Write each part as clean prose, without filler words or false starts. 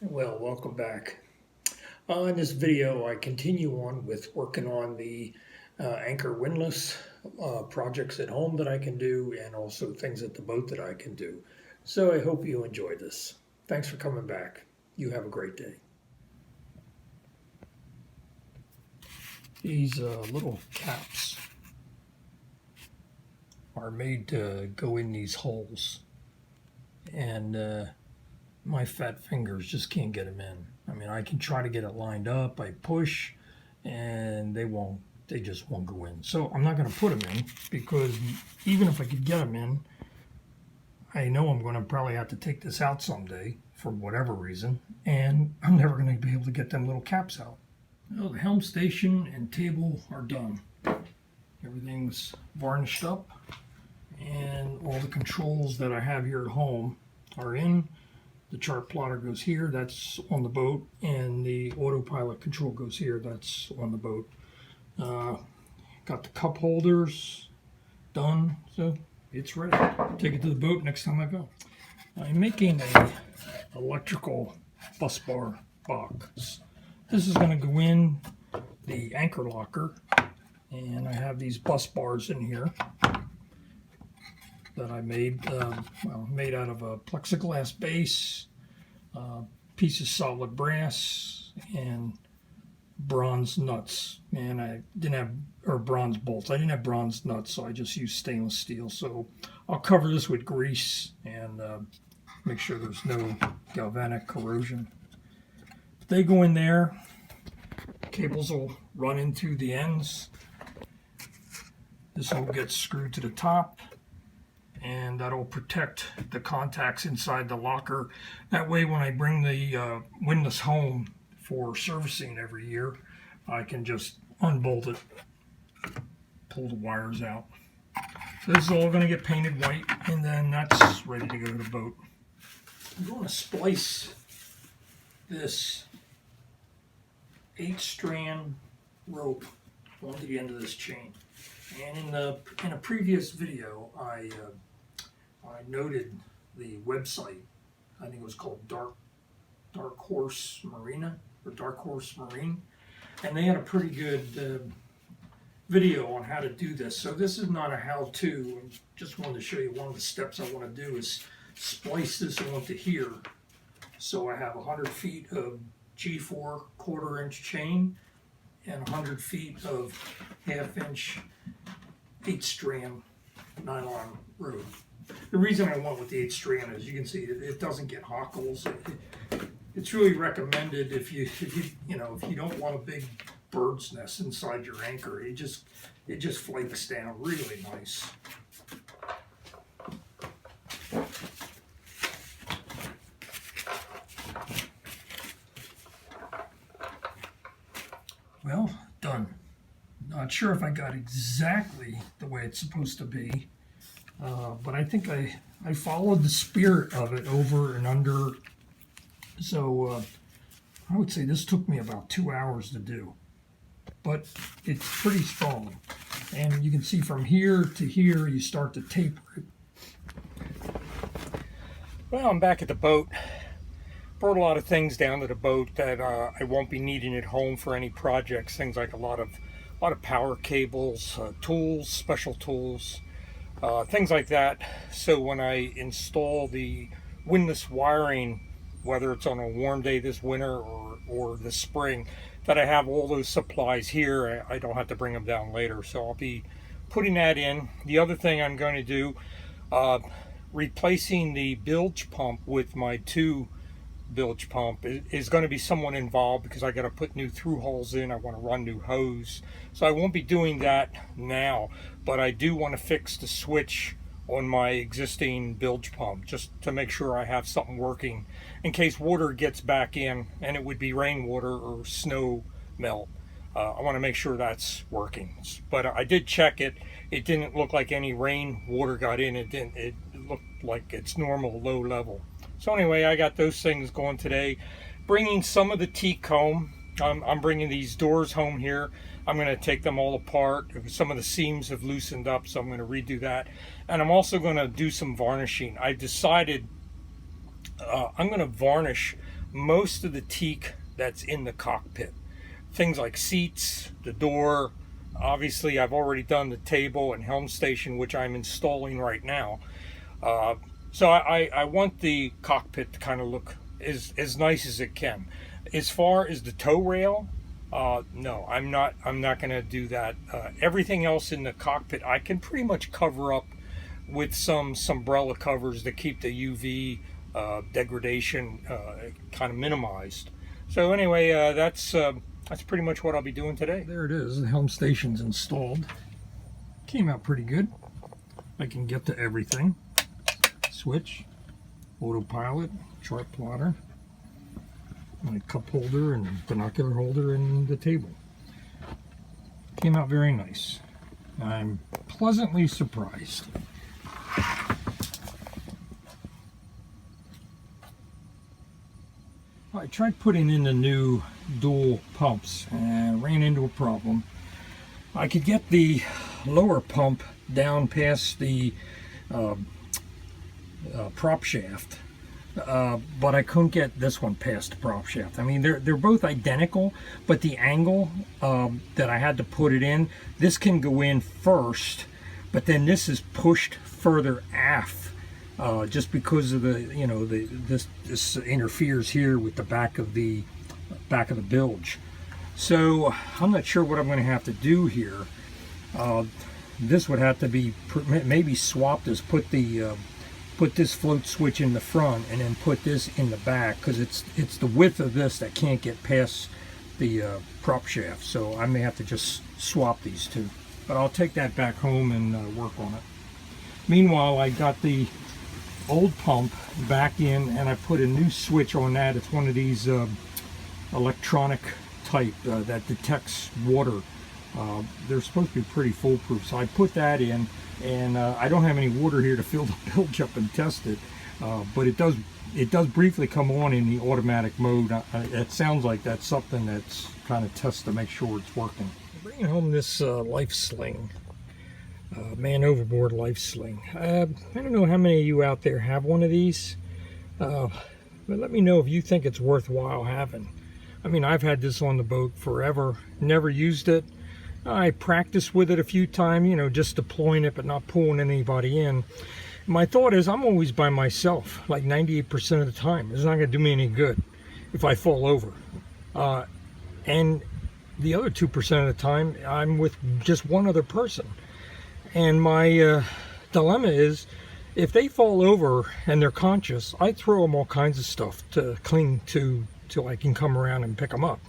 Well, welcome back. In this video, I continue on with working on the anchor windlass projects at home that I can do, and also things at the boat that I can do. So I hope you enjoy this. Thanks for coming back. You have a great day. These little caps are made to go in these holes, and my fat fingers just can't get them in. I mean, I can try to get it lined up. I push, and they just won't go in. So I'm not going to put them in, because even if I could get them in, I know I'm going to probably have to take this out someday for whatever reason, and I'm never going to be able to get them little caps out. Well, the helm station and table are done. Everything's varnished up, and all the controls that I have here at home are in. The chart plotter goes here, that's on the boat, and the autopilot control goes here, that's on the boat. Got the cup holders done, so it's ready. Take it to the boat next time I go. I'm making a electrical bus bar box. This is going to go in the anchor locker, and I have these bus bars in here that I made, made out of a plexiglass base, piece of solid brass, and bronze nuts. And I didn't have, or bronze bolts. I didn't have bronze nuts, so I just used stainless steel. So I'll cover this with grease and make sure there's no galvanic corrosion. They go in there. Cables will run into the ends. This will get screwed to the top, and that'll protect the contacts inside the locker. That way, when I bring the windlass home for servicing every year, I can just unbolt it, pull the wires out. So this is all going to get painted white, and then that's ready to go to the boat. I'm going to splice this 8-strand rope onto the end of this chain. And in a previous video, I noted the website. I think it was called Dark Horse Marina, or Dark Horse Marine, and they had a pretty good video on how to do this. So this is not a how-to. I just wanted to show you one of the steps I want to do is splice this onto here. So I have 100 feet of G4 1/4-inch chain and 100 feet of 1/2-inch 8-strand nylon rope. The reason I went with the 8-strand is, you can see it doesn't get hot holes. It's really recommended if you don't want a big bird's nest inside your anchor. It just flakes down really nice. Well, done. Not sure if I got exactly the way it's supposed to be, but I think I followed the spirit of it over and under. So I would say this took me about 2 hours to do, but it's pretty strong. And you can see from here to here, you start to taper it. Well, I'm back at the boat. Brought a lot of things down to the boat that I won't be needing at home for any projects. Things like a lot of power cables, tools, special tools, things like that. So when I install the windlass wiring, whether it's on a warm day this winter or this spring, that I have all those supplies here. I don't have to bring them down later. So I'll be putting that in. The other thing I'm going to do, replacing the bilge pump with my 2 bilge pump is going to be somewhat involved, because I got to put new through holes in. I want to run new hose, so I won't be doing that now, but I do want to fix the switch on my existing bilge pump, just to make sure I have something working in case water gets back in, and it would be rainwater or snow melt. I want to make sure that's working. But I did check it. It didn't look like any rain water got in. It looked like it's normal low level. So anyway, I got those things going today. Bringing some of the teak home. I'm bringing these doors home here. I'm going to take them all apart. Some of the seams have loosened up, so I'm going to redo that. And I'm also going to do some varnishing. I decided I'm going to varnish most of the teak that's in the cockpit. Things like seats, the door. Obviously, I've already done the table and helm station, which I'm installing right now. So I want the cockpit to kind of look as nice as it can. As far as the tow rail, no, I'm not going to do that. Everything else in the cockpit, I can pretty much cover up with some umbrella covers that keep the UV degradation kind of minimized. So anyway, that's pretty much what I'll be doing today. There it is. The helm station's installed. Came out pretty good. I can get to everything. Switch, autopilot, chart plotter, my cup holder and binocular holder, and the table. Came out very nice. I'm pleasantly surprised. I tried putting in the new dual pumps and ran into a problem. I could get the lower pump down past the prop shaft, but I couldn't get this one past the prop shaft. I mean, they're both identical, but the angle that I had to put it in, this can go in first, but then this is pushed further aft, just because of the, you know, this interferes here with the back of the bilge. So I'm not sure what I'm going to have to do here. This would have to be maybe swapped, as put this float switch in the front and then put this in the back, because it's the width of this that can't get past the prop shaft. So I may have to just swap these two, but I'll take that back home and work on it. Meanwhile, I got the old pump back in and I put a new switch on that. It's one of these electronic type that detects water. They're supposed to be pretty foolproof, so I put that in, and I don't have any water here to fill the bilge up and test it, but it does briefly come on in the automatic mode. It sounds like that's something that's kind of test to make sure it's working. Bringing home this life sling, man overboard life sling. I don't know how many of you out there have one of these, but let me know if you think it's worthwhile having. I mean, I've had this on the boat forever, never used it. I practiced with it a few times, you know, just deploying it but not pulling anybody in. My thought is, I'm always by myself, like 98% of the time. It's not going to do me any good if I fall over. And the other 2% of the time, I'm with just one other person. And my dilemma is, if they fall over and they're conscious, I throw them all kinds of stuff to cling to till I can come around and pick them up.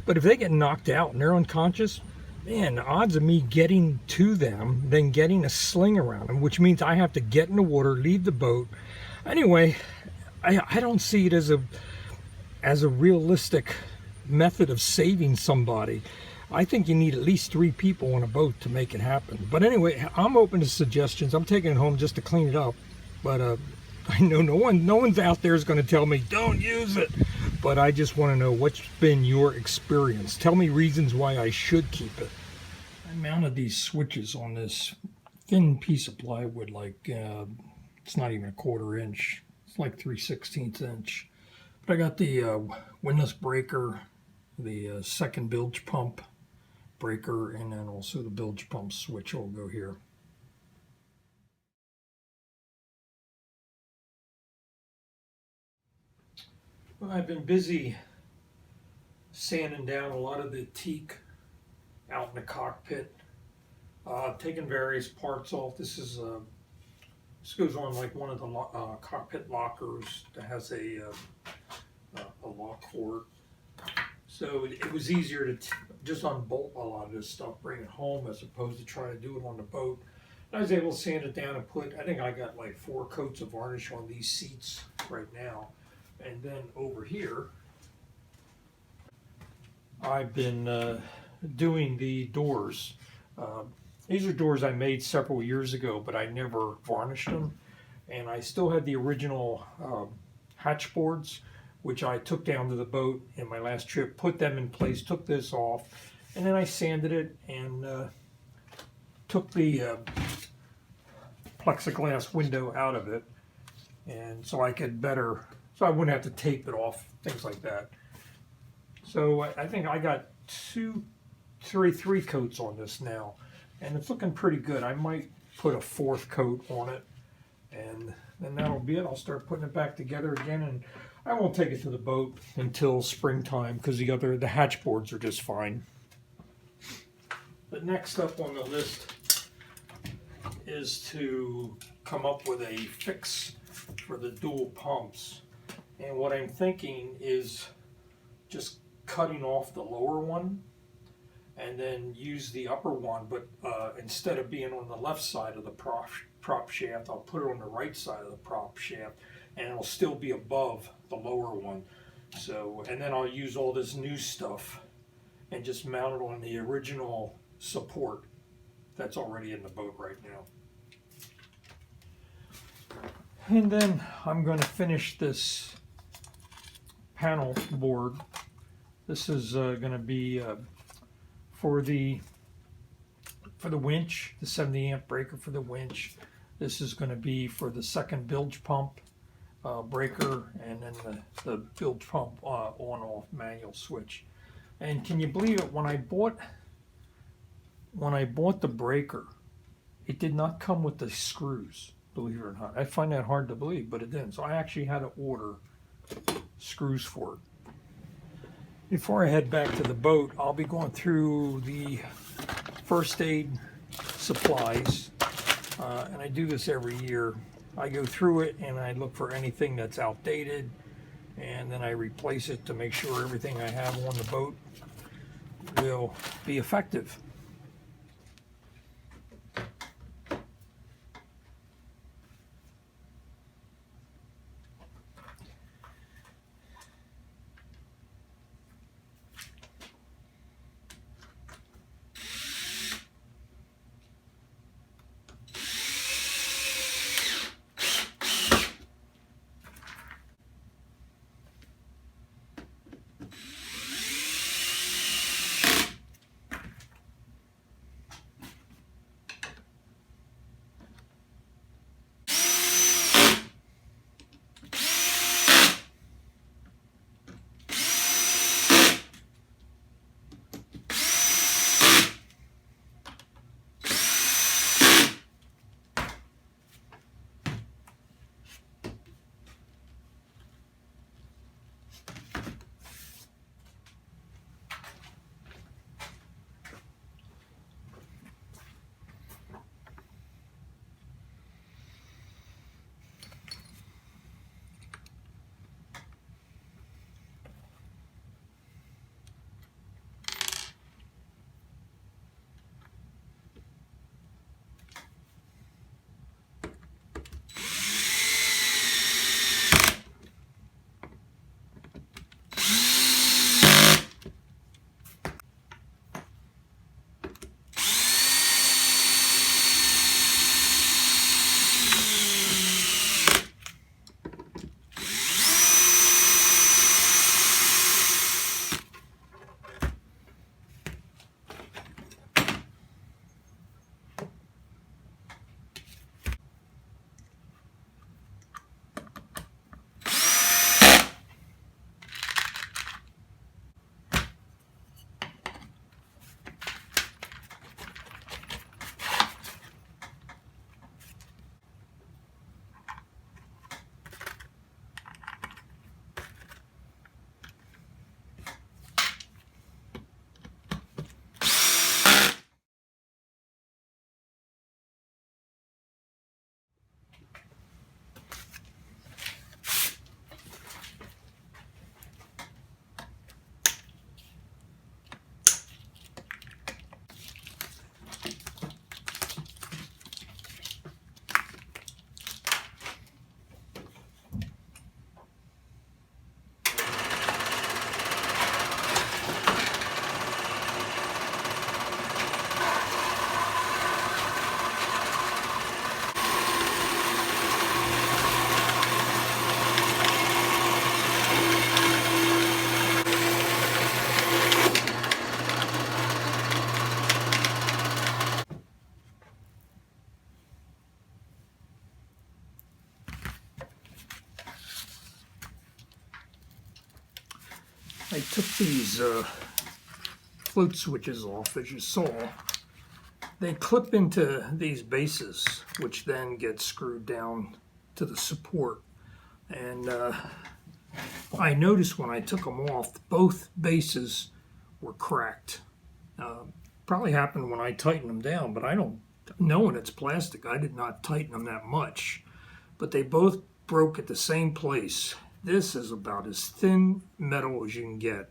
But if they get knocked out and they're unconscious, man, the odds of me getting to them, then getting a sling around them, which means I have to get in the water, leave the boat. Anyway, I don't see it as a realistic method of saving somebody. I think you need at least 3 people on a boat to make it happen. But anyway, I'm open to suggestions. I'm taking it home just to clean it up. But I know no one's out there is going to tell me don't use it. But I just want to know, what's been your experience? Tell me reasons why I should keep it. I mounted these switches on this thin piece of plywood, like it's not even a 1/4 inch. It's like 3/16 inch. But I got the windlass breaker, the second bilge pump breaker, and then also the bilge pump switch will go here. Well, I've been busy sanding down a lot of the teak out in the cockpit, taking various parts off. This goes on like one of the cockpit lockers that has a lock cord. So it was easier to just unbolt a lot of this stuff, bring it home, as opposed to trying to do it on the boat. I was able to sand it down and I think I got like 4 coats of varnish on these seats right now. And then over here, I've been doing the doors. These are doors I made several years ago, but I never varnished them. And I still had the original hatch boards, which I took down to the boat in my last trip, put them in place, took this off, and then I sanded it and took the plexiglass window out of it, and so I so I wouldn't have to tape it off, things like that. So I think I got three coats on this now, and it's looking pretty good. I might put a fourth coat on it, and then that'll be it. I'll start putting it back together again, and I won't take it to the boat until springtime because the hatch boards are just fine. But next up on the list is to come up with a fix for the dual pumps. And what I'm thinking is just cutting off the lower one and then use the upper one, but instead of being on the left side of the prop shaft, I'll put it on the right side of the prop shaft, and it'll still be above the lower one. So, and then I'll use all this new stuff and just mount it on the original support that's already in the boat right now. And then I'm going to finish this panel board. This is going to be for the winch, the 70 amp breaker for the winch. This is going to be for the second bilge pump breaker, and then the bilge pump on-off manual switch. And can you believe it? When I bought the breaker, it did not come with the screws. Believe it or not, I find that hard to believe, but it didn't. So I actually had to order screws for it. Before I head back to the boat, I'll be going through the first aid supplies, and I do this every year. I go through it and I look for anything that's outdated, and then I replace it to make sure everything I have on the boat will be effective. I took these float switches off, as you saw. They clip into these bases, which then get screwed down to the support. And I noticed when I took them off, both bases were cracked. Probably happened when I tightened them down, but I don't, knowing it's plastic, I did not tighten them that much. But they both broke at the same place. This is about as thin metal as you can get.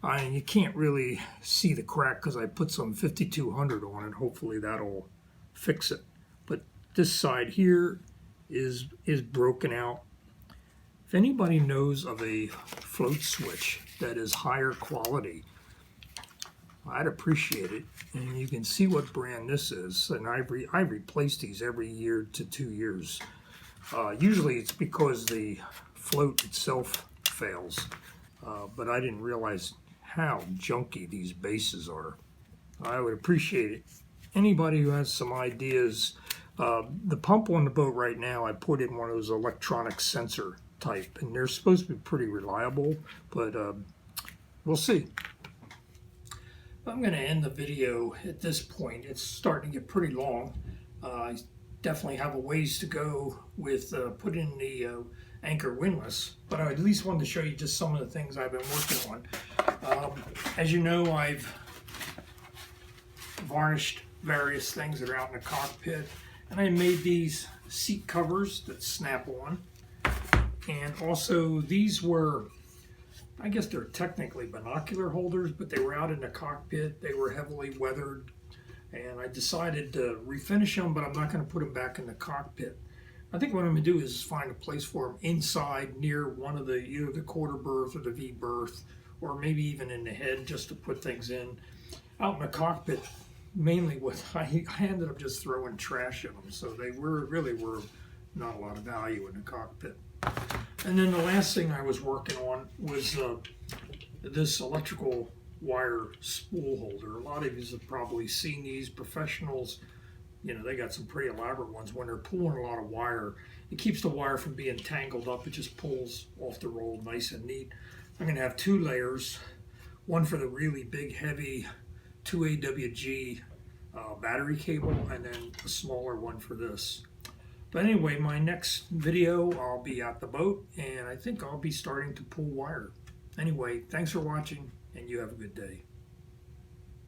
You can't really see the crack because I put some 5200 on it. Hopefully that'll fix it. But this side here is broken out. If anybody knows of a float switch that is higher quality, I'd appreciate it. And you can see what brand this is. And I replace these every year to 2 years. Usually it's because the float itself fails. But I didn't realize how junky these bases are. I would appreciate it. Anybody who has some ideas. The pump on the boat right now, I put in one of those electronic sensor type, and they're supposed to be pretty reliable, but we'll see. I'm going to end the video at this point. It's starting to get pretty long. I definitely have a ways to go with putting the anchor windlass, but I at least wanted to show you just some of the things I've been working on. As you know, I've varnished various things that are out in the cockpit, and I made these seat covers that snap on. And also these were, I guess they're technically binocular holders, but they were out in the cockpit. They were heavily weathered, and I decided to refinish them, but I'm not going to put them back in the cockpit. I think what I'm going to do is find a place for them inside near one of the, either the quarter berth or the V berth, or maybe even in the head, just to put things in. Out in the cockpit, mainly I ended up just throwing trash in them, so they really were not a lot of value in the cockpit. And then the last thing I was working on was this electrical wire spool holder. A lot of you have probably seen these. Professionals, you know, they got some pretty elaborate ones. When they're pulling a lot of wire, it keeps the wire from being tangled up. It just pulls off the roll nice and neat. I'm going to have 2 layers, one for the really big, heavy 2AWG battery cable, and then a smaller one for this. But anyway, my next video, I'll be at the boat, and I think I'll be starting to pull wire. Anyway, thanks for watching, and you have a good day.